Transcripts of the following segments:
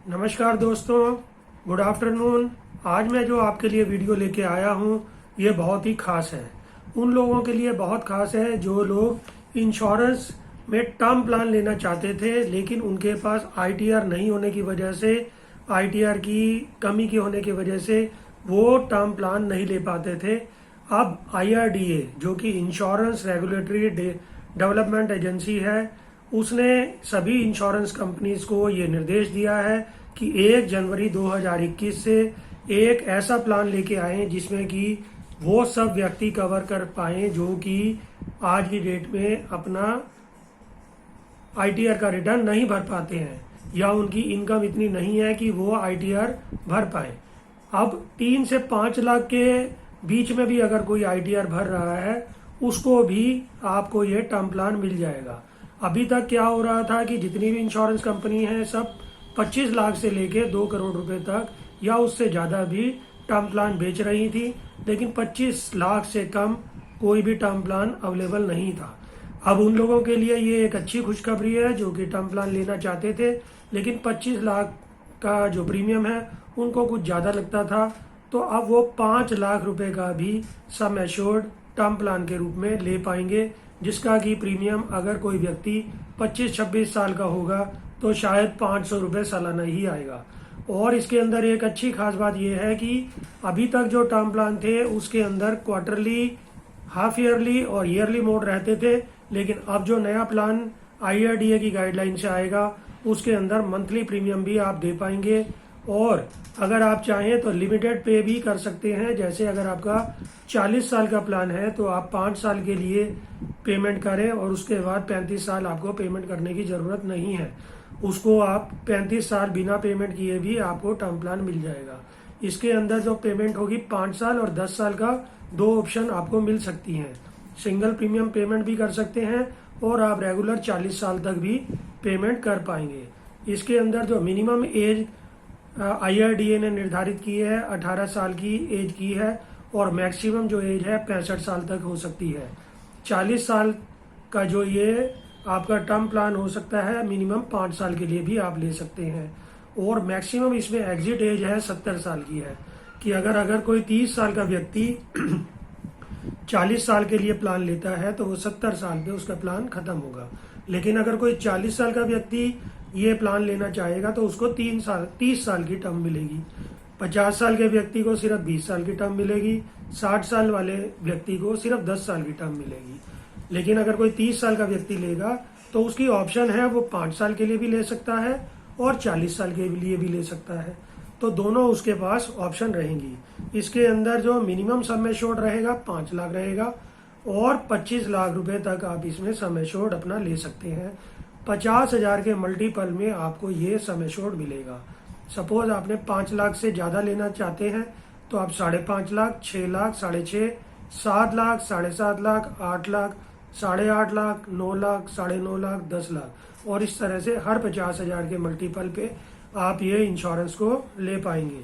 नमस्कार दोस्तों, good afternoon. आज मैं जो आपके लिए वीडियो लेके आया हूँ ये बहुत ही खास है। उन लोगों के लिए बहुत खास है जो लोग इंश्योरेंस में टर्म प्लान लेना चाहते थे, लेकिन उनके पास आईटीआर नहीं होने की वजह से, आईटीआर की कमी की होने की वजह से वो टर्म प्लान नहीं ले पाते थे। अब आईआरडीए जो कि इंश्योरेंस रेगुलेटरी डेवलपमेंट एजेंसी है, उसने सभी इंश्योरेंस कंपनीज को ये निर्देश दिया है कि 1 जनवरी 2021 से एक ऐसा प्लान लेके आए जिसमें कि वो सब व्यक्ति कवर कर पाए जो कि आज की डेट में अपना आईटीआर का रिटर्न नहीं भर पाते हैं या उनकी इनकम इतनी नहीं है कि वो आईटीआर भर पाए। अब 3 से 5 लाख के बीच में भी अगर कोई आईटीआर भर रहा है उसको भी आपको ये टर्म प्लान मिल जाएगा। अभी तक क्या हो रहा था कि जितनी भी इंश्योरेंस कंपनी है सब 25 लाख से लेके 2 करोड़ रुपए तक या उससे ज़्यादा भी टर्म प्लान बेच रही थी, लेकिन 25 लाख से कम कोई भी टर्म प्लान अवेलेबल नहीं था। अब उन लोगों के लिए ये एक अच्छी खुशखबरी है जो कि टर्म प्लान लेना चाहते थे, लेकिन 25 लाख का जो प्रीमियम है उनको कुछ ज़्यादा लगता था, तो अब वो 5 लाख रुपए का भी सम एश्योर्ड टर्म प्लान के रूप में ले पाएंगे, जिसका कि प्रीमियम अगर कोई व्यक्ति 25-26 साल का होगा तो शायद 500 रुपये सालाना ही आएगा। और इसके अंदर एक अच्छी खास बात यह है कि अभी तक जो टर्म प्लान थे उसके अंदर क्वार्टरली, हाफ ईयरली और ईयरली मोड रहते थे, लेकिन अब जो नया प्लान आईआरडीए की गाइडलाइन से आएगा उसके अंदर मंथली प्रीमियम भी आप दे पाएंगे। और अगर आप चाहें तो लिमिटेड पे भी कर सकते हैं। जैसे अगर आपका 40 साल का प्लान है तो आप 5 साल के लिए पेमेंट करें और उसके बाद 35 साल आपको पेमेंट करने की ज़रूरत नहीं है। उसको आप 35 साल बिना पेमेंट किए भी आपको टर्म प्लान मिल जाएगा। इसके अंदर जो पेमेंट होगी 5 साल और 10 साल का 2 ऑप्शन आपको मिल सकती हैं। सिंगल प्रीमियम पेमेंट भी कर सकते हैं और आप रेगुलर 40 साल तक भी पेमेंट कर पाएंगे। इसके अंदर जो मिनिमम एज आईआरडीए ने निर्धारित की है 18 साल की एज की है और मैक्सिमम जो एज है 65 साल तक हो सकती है। 40 साल का जो ये आपका टर्म प्लान हो सकता है, मिनिमम 5 साल के लिए भी आप ले सकते हैं। और मैक्सिमम इसमें एग्जिट एज है 70 साल की है कि अगर कोई 30 साल का व्यक्ति 40 साल के लिए प्लान लेता है तो वो 70 साल पे उसका प्लान खत्म होगा। लेकिन अगर कोई 40 साल का व्यक्ति ये प्लान लेना चाहेगा तो उसको 30 साल की टर्म मिलेगी। 50 साल के व्यक्ति को सिर्फ 20 साल की टर्म मिलेगी। 60 साल वाले व्यक्ति को सिर्फ 10 साल की टर्म मिलेगी। लेकिन अगर कोई 30 साल का व्यक्ति लेगा तो उसकी ऑप्शन है वो 5 साल के लिए भी ले सकता है और 40 साल के लिए भी ले सकता है, तो दोनों उसके पास ऑप्शन रहेंगी। इसके अंदर जो मिनिमम सम एश्योर्ड रहेगा 5 लाख रहेगा और 25 लाख रुपए तक आप इसमें सम एश्योर्ड अपना ले सकते हैं। 50,000 के मल्टीपल में आपको ये सम एश्योर्ड मिलेगा। सपोज आपने 5 लाख से ज़्यादा लेना चाहते हैं तो आप 5.5 लाख, 6 लाख, 6.5, 7 लाख, 7.5 लाख, 8 लाख, 8.5 लाख, 9 लाख, 9.5 लाख, 10 लाख और इस तरह से हर 50,000 के मल्टीपल पे आप ये इंश्योरेंस को ले पाएंगे।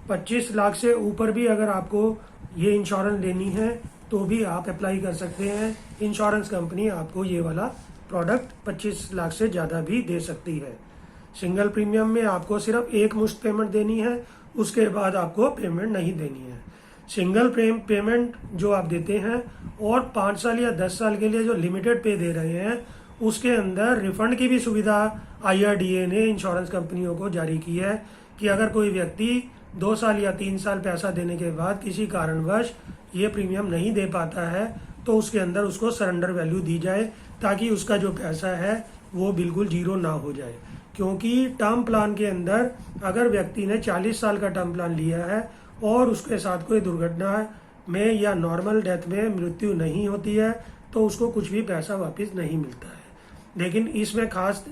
25 लाख से ऊपर भी अगर आपको ये इंश्योरेंस लेनी है तो भी आप अप्लाई कर सकते हैं। इंश्योरेंस कंपनी आपको ये वाला प्रोडक्ट 25 लाख से ज़्यादा भी दे सकती है। सिंगल प्रीमियम में आपको सिर्फ एक मुश्त पेमेंट देनी है, उसके बाद आपको पेमेंट नहीं देनी है। सिंगल पेमेंट जो आप देते हैं और 5 साल या 10 साल के लिए जो लिमिटेड पे दे रहे हैं उसके अंदर रिफंड की भी सुविधा आईआरडीए ने इंश्योरेंस कंपनियों को जारी की है कि अगर कोई व्यक्ति 2 साल या 3 साल पैसा देने के बाद किसी कारणवश ये प्रीमियम नहीं दे पाता है तो उसके अंदर उसको सरेंडर वैल्यू दी जाए ताकि उसका जो पैसा है वो बिल्कुल जीरो ना हो जाए। क्योंकि टर्म प्लान के अंदर अगर व्यक्ति ने 40 साल का टर्म प्लान लिया है और उसके साथ कोई दुर्घटना में या नॉर्मल डेथ में मृत्यु नहीं होती है तो उसको कुछ भी पैसा वापस नहीं मिलता है। लेकिन इसमें खास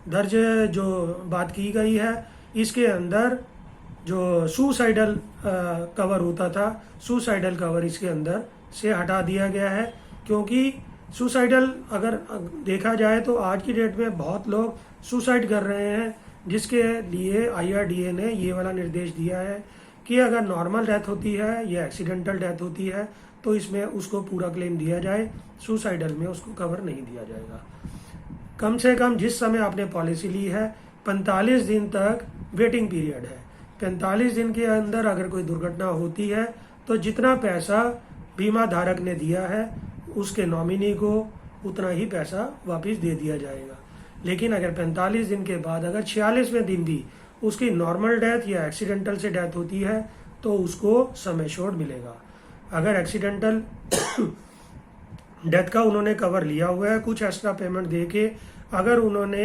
दर्ज जो बात की गई है, इसके अंदर जो सुसाइडल कवर होता था, सुसाइडल कवर इसके अंदर से हटा दिया गया है। क्योंकि सुसाइडल अगर देखा जाए तो आज की डेट में बहुत लोग सुसाइड कर रहे हैं, जिसके लिए आईआरडीए ने ये वाला निर्देश दिया है कि अगर नॉर्मल डेथ होती है या एक्सीडेंटल डेथ होती है तो इसमें उसको पूरा क्लेम दिया जाए, सुसाइडल में उसको कवर नहीं दिया जाएगा। कम से कम जिस समय आपने पॉलिसी ली है 45 दिन तक वेटिंग पीरियड है। 45 दिन के अंदर अगर कोई दुर्घटना होती है तो जितना पैसा बीमा धारक ने दिया है उसके नॉमिनी को उतना ही पैसा वापस दे दिया जाएगा। लेकिन अगर 45 दिन के बाद अगर 46वें दिन भी उसकी नॉर्मल डेथ या एक्सीडेंटल से डेथ होती है तो उसको सम एश्योर्ड मिलेगा। अगर एक्सीडेंटल डेथ का उन्होंने कवर लिया हुआ है कुछ एक्स्ट्रा पेमेंट दे के, अगर उन्होंने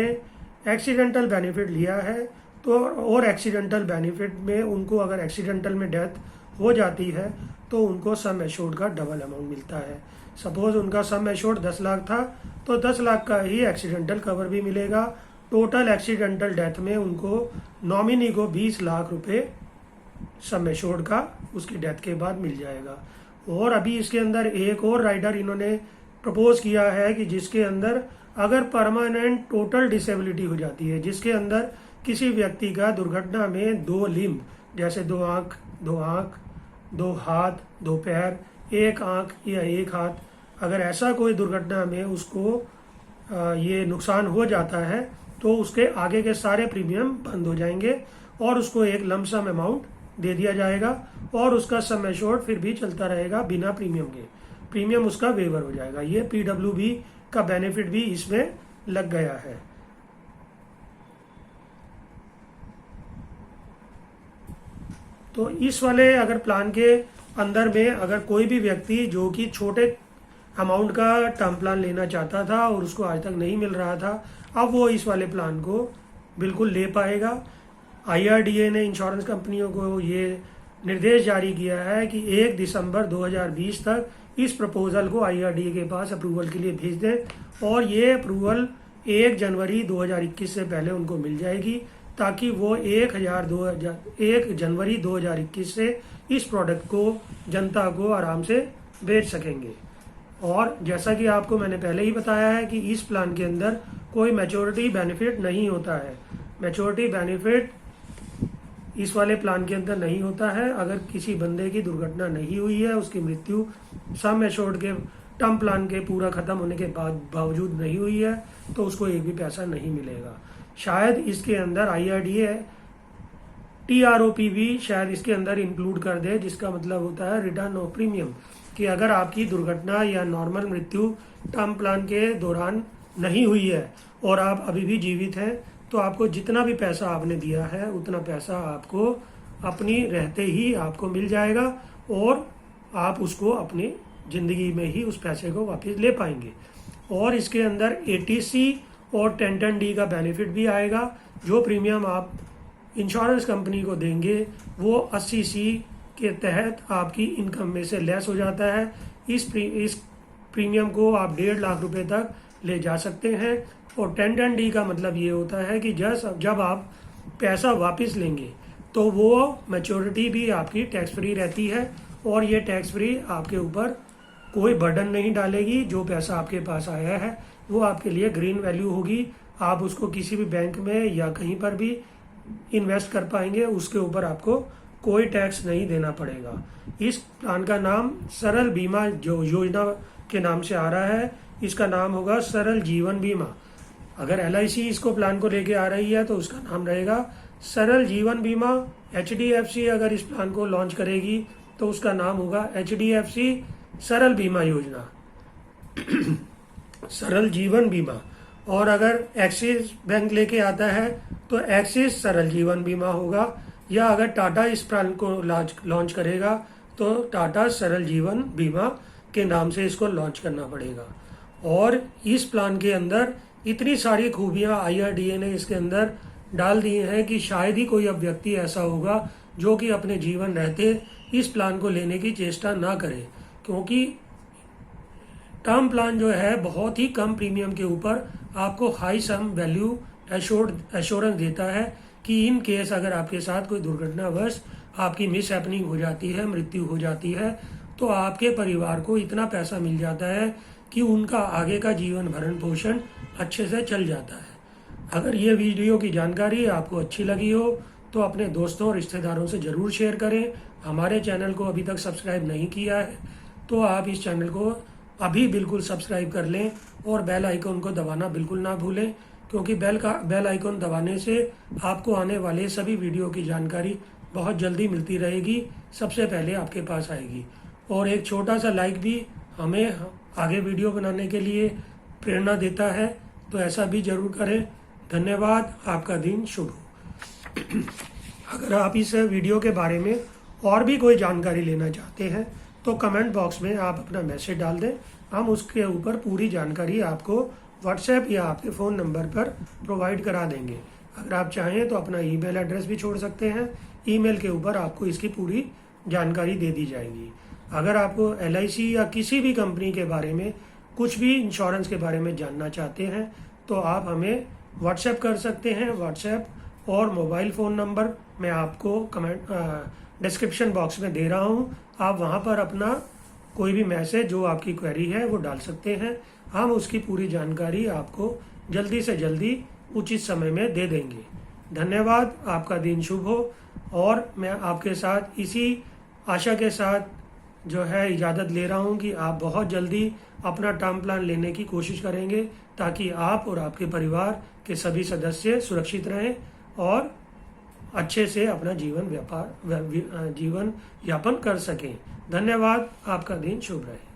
एक्सीडेंटल बेनिफिट लिया है तो और एक्सीडेंटल बेनिफिट में उनको अगर एक्सीडेंटल में डेथ हो जाती है तो उनको सम एश्योर्ड का डबल अमाउंट मिलता है। सपोज उनका सम एश्योर्ड 10 लाख था तो 10 लाख का ही एक्सीडेंटल कवर भी मिलेगा। टोटल एक्सीडेंटल डेथ में उनको नॉमिनी को 20 लाख रुपए सम एश्योर्ड का उसकी डेथ के बाद मिल जाएगा। और अभी इसके अंदर एक और राइडर इन्होंने प्रपोज किया है कि जिसके अंदर अगर परमानेंट टोटल डिसेबिलिटी हो जाती है, जिसके अंदर किसी व्यक्ति का दुर्घटना में 2 लिम्ब जैसे 2 आंख, 2 हाथ, 2 पैर, 1 आंख या 1 हाथ, अगर ऐसा कोई दुर्घटना में उसको ये नुकसान हो जाता है तो उसके आगे के सारे प्रीमियम बंद हो जाएंगे और उसको एक लमसम अमाउंट दे दिया जाएगा और उसका सम एश्योर्ड फिर भी चलता रहेगा बिना प्रीमियम के। प्रीमियम उसका वेवर हो जाएगा। ये पीडब्ल्यूबी का बेनिफिट भी इसमें लग गया है। तो इस वाले अगर प्लान के अंदर में अगर कोई भी व्यक्ति जो कि छोटे अमाउंट का टर्म प्लान लेना चाहता था और उसको आज तक नहीं मिल रहा था, अब वो इस वाले प्लान को बिल्कुल ले पाएगा। IRDA ने इंश्योरेंस कंपनियों को ये निर्देश जारी किया है कि 1 दिसंबर 2020 तक इस प्रपोजल को IRDA के पास अप्रूवल के लिए भेज दें और ये अप्रूवल 1 जनवरी 2021 से पहले उनको मिल जाएगी ताकि वो 1 जनवरी 2021 से इस प्रोडक्ट को जनता को आराम से बेच सकेंगे। और जैसा कि आपको मैंने पहले ही बताया है कि इस प्लान के अंदर कोई मैच्योरिटी बेनिफिट नहीं होता है। मैच्योरिटी बेनिफिट इस वाले प्लान के अंदर नहीं होता है। अगर किसी बंदे की दुर्घटना नहीं हुई है, उसकी मृत्यु सम एश्योर्ड के टर्म प्लान के पूरा खत्म होने के बावजूद नहीं हुई है तो उसको एक भी पैसा नहीं मिलेगा। शायद इसके अंदर IRDA TROP भी शायद इसके अंदर इंक्लूड कर दे, जिसका मतलब होता है रिटर्न ऑफ प्रीमियम, कि अगर आपकी दुर्घटना या नॉर्मल मृत्यु टर्म प्लान के दौरान नहीं हुई है और आप अभी भी जीवित हैं तो आपको जितना भी पैसा आपने दिया है उतना पैसा आपको अपनी रहते ही आपको मिल जाएगा और आप उसको अपनी ज़िंदगी में ही उस पैसे को वापस ले पाएंगे। और इसके अंदर ATC और 1010D का बेनिफिट भी आएगा। जो प्रीमियम आप इंश्योरेंस कंपनी को देंगे वो 80C के तहत आपकी इनकम में से लेस हो जाता है। इस प्रीमियम को आप 1.5 लाख रुपए तक ले जा सकते हैं। और 1010D का मतलब ये होता है कि जब आप पैसा वापस लेंगे तो वो मैच्योरिटी भी आपकी टैक्स फ्री रहती है और ये टैक्स फ्री आपके ऊपर कोई बर्डन नहीं डालेगी। जो पैसा आपके पास आया है वो आपके लिए ग्रीन वैल्यू होगी। आप उसको किसी भी बैंक में या कहीं पर भी इन्वेस्ट कर पाएंगे, उसके ऊपर आपको कोई टैक्स नहीं देना पड़ेगा। इस प्लान का नाम सरल बीमा जो योजना के नाम से आ रहा है, इसका नाम होगा सरल जीवन बीमा। अगर LIC इसको प्लान को लेके आ रही है तो उसका नाम रहेगा सरल जीवन बीमा। HDFC अगर इस प्लान को लॉन्च करेगी तो उसका नाम होगा HDFC सरल बीमा योजना सरल जीवन बीमा। और अगर एक्सिस बैंक लेके आता है तो एक्सिस सरल जीवन बीमा होगा, या अगर टाटा इस प्लान को लॉन्च करेगा तो टाटा सरल जीवन बीमा के नाम से इसको लॉन्च करना पड़ेगा। और इस प्लान के अंदर इतनी सारी खूबियां IRDA ने इसके अंदर डाल दी हैं कि शायद ही कोई अब व्यक्ति ऐसा होगा जो कि अपने जीवन रहते इस प्लान को लेने की चेष्टा ना करे, क्योंकि टर्म प्लान जो है बहुत ही कम प्रीमियम के ऊपर आपको हाई सम वैल्यू एश्योरेंस देता है कि इन केस अगर आपके साथ कोई दुर्घटनावश आपकी मिस हैपनिंग हो जाती है, मृत्यु हो जाती है, तो आपके परिवार को इतना पैसा मिल जाता है कि उनका आगे का जीवन भरण पोषण अच्छे से चल जाता है। अगर ये वीडियो की जानकारी आपको अच्छी लगी हो तो अपने दोस्तों और रिश्तेदारों से ज़रूर शेयर करें। हमारे चैनल को अभी तक सब्सक्राइब नहीं किया है तो आप इस चैनल को अभी बिल्कुल सब्सक्राइब कर लें और बेल आइकन को दबाना बिल्कुल ना भूलें। क्योंकि बेल आइकन दबाने से आपको आने वाले सभी वीडियो की जानकारी बहुत जल्दी मिलती रहेगी, सबसे पहले आपके पास आएगी। और एक छोटा सा लाइक भी हमें आगे वीडियो बनाने के लिए प्रेरणा देता है, तो ऐसा भी जरूर करें। धन्यवाद, आपका दिन शुभ हो। अगर आप इस वीडियो के बारे में और भी कोई जानकारी लेना चाहते हैं तो कमेंट बॉक्स में आप अपना मैसेज डाल दें, हम उसके ऊपर पूरी जानकारी आपको व्हाट्सएप या आपके फ़ोन नंबर पर प्रोवाइड करा देंगे। अगर आप चाहें तो अपना ईमेल एड्रेस भी छोड़ सकते हैं, ईमेल के ऊपर आपको इसकी पूरी जानकारी दे दी जाएगी। अगर आपको LIC या किसी भी कंपनी के बारे में, कुछ भी इंश्योरेंस के बारे में जानना चाहते हैं तो आप हमें व्हाट्सएप कर सकते हैं। व्हाट्सएप और मोबाइल फ़ोन नंबर मैं आपको डिस्क्रिप्शन बॉक्स में दे रहा हूँ, आप वहाँ पर अपना कोई भी मैसेज जो आपकी क्वेरी है वो डाल सकते हैं, हम उसकी पूरी जानकारी आपको जल्दी से जल्दी उचित समय में दे देंगे। धन्यवाद, आपका दिन शुभ हो। और मैं आपके साथ इसी आशा के साथ जो है इजाज़त ले रहा हूँ कि आप बहुत जल्दी अपना टर्म प्लान लेने की कोशिश करेंगे, ताकि आप और आपके परिवार के सभी सदस्य सुरक्षित रहें और अच्छे से अपना जीवन यापन कर सकें। धन्यवाद, आपका दिन शुभ रहे।